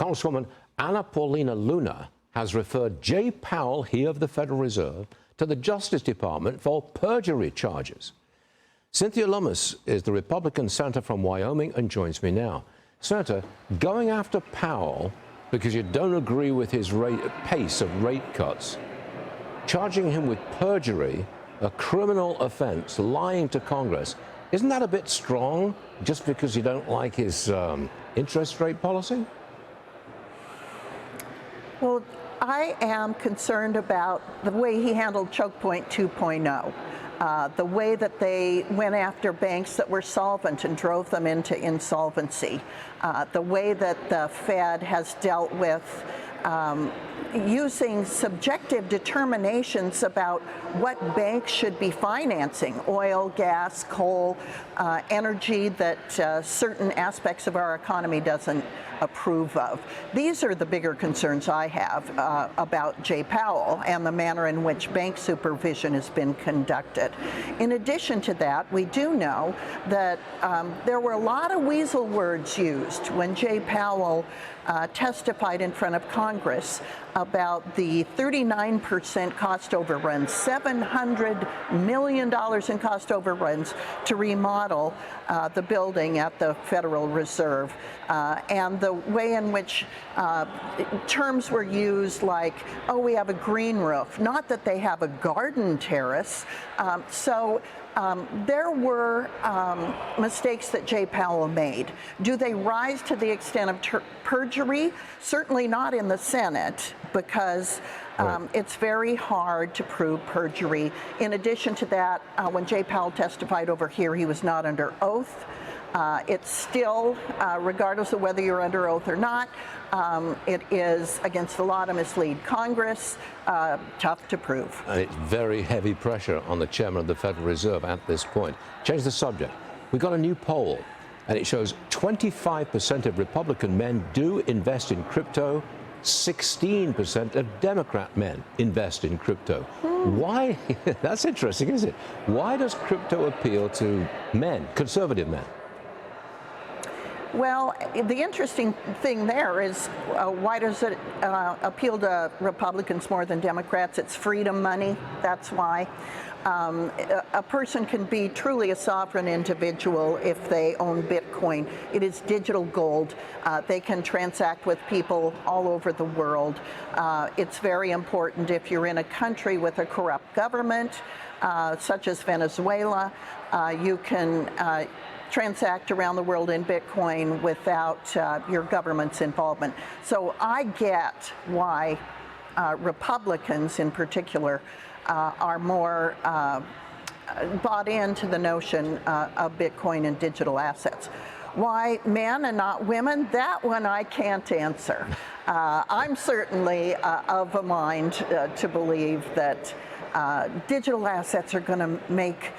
Congresswoman Anna Paulina Luna has referred Jay Powell, he of the Federal Reserve, to the Justice Department for perjury charges. Cynthia Lummis is the Republican senator from Wyoming and joins me now. Senator, going after Powell because you don't agree with his pace of rate cuts, charging him with perjury, a criminal offense, lying to Congress, isn't that a bit strong just because you don't like his interest rate policy? Well, I am concerned about the way he handled Choke Point 2.0, the way that they went after banks that were solvent and drove them into insolvency, the way that the Fed has dealt with using subjective determinations about what banks should be financing, oil, gas, coal, energy that certain aspects of our economy doesn't approve of. These are the bigger concerns I have about Jay Powell and the manner in which bank supervision has been conducted. In addition to that, we do know that there were a lot of weasel words used when Jay Powell testified in front of Congress about the 39% cost overruns, $700 million in cost overruns to remodel the building at the Federal Reserve, and the way in which terms were used like, oh, we have a green roof, not that they have a garden terrace. There were mistakes that Jay Powell made. Do they rise to the extent of perjury? Certainly not in the Senate, because it's very hard to prove perjury. In addition to that, when Jay Powell testified over here, he was not under oath. It's still, regardless of whether you're under oath or not, it is against the law to mislead Congress, tough to prove. And it's very heavy pressure on the chairman of the Federal Reserve at this point. Change the subject. We got a new poll, and it shows 25% of Republican men do invest in crypto. 16% of Democrat men invest in crypto. Why? That's interesting, isn't it? Why does crypto appeal to men, conservative men? Well, the interesting thing there is why does it appeal to Republicans more than Democrats? It's freedom money. That's why. A person can be truly a sovereign individual if they own Bitcoin. It is digital gold. They can transact with people all over the world. It's very important if you're in a country with a corrupt government, such as Venezuela. You can transact around the world in Bitcoin without your government's involvement. So I get why Republicans in particular are more bought into the notion of Bitcoin and digital assets. Why men and not women? That one I can't answer. I'm certainly of a mind to believe that digital assets are going to make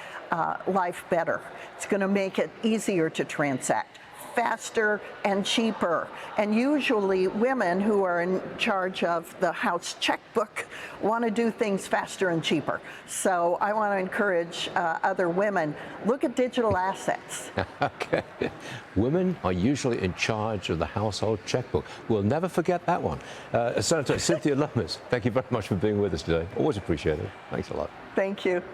life better. It's going to make it easier to transact, faster and cheaper. And usually women who are in charge of the house checkbook want to do things faster and cheaper. So I want to encourage other women, look at digital assets. Okay. Women are usually in charge of the household checkbook. We'll never forget that one. Senator Cynthia Lummis, thank you very much for being with us today. Always appreciate it. Thanks a lot. Thank you.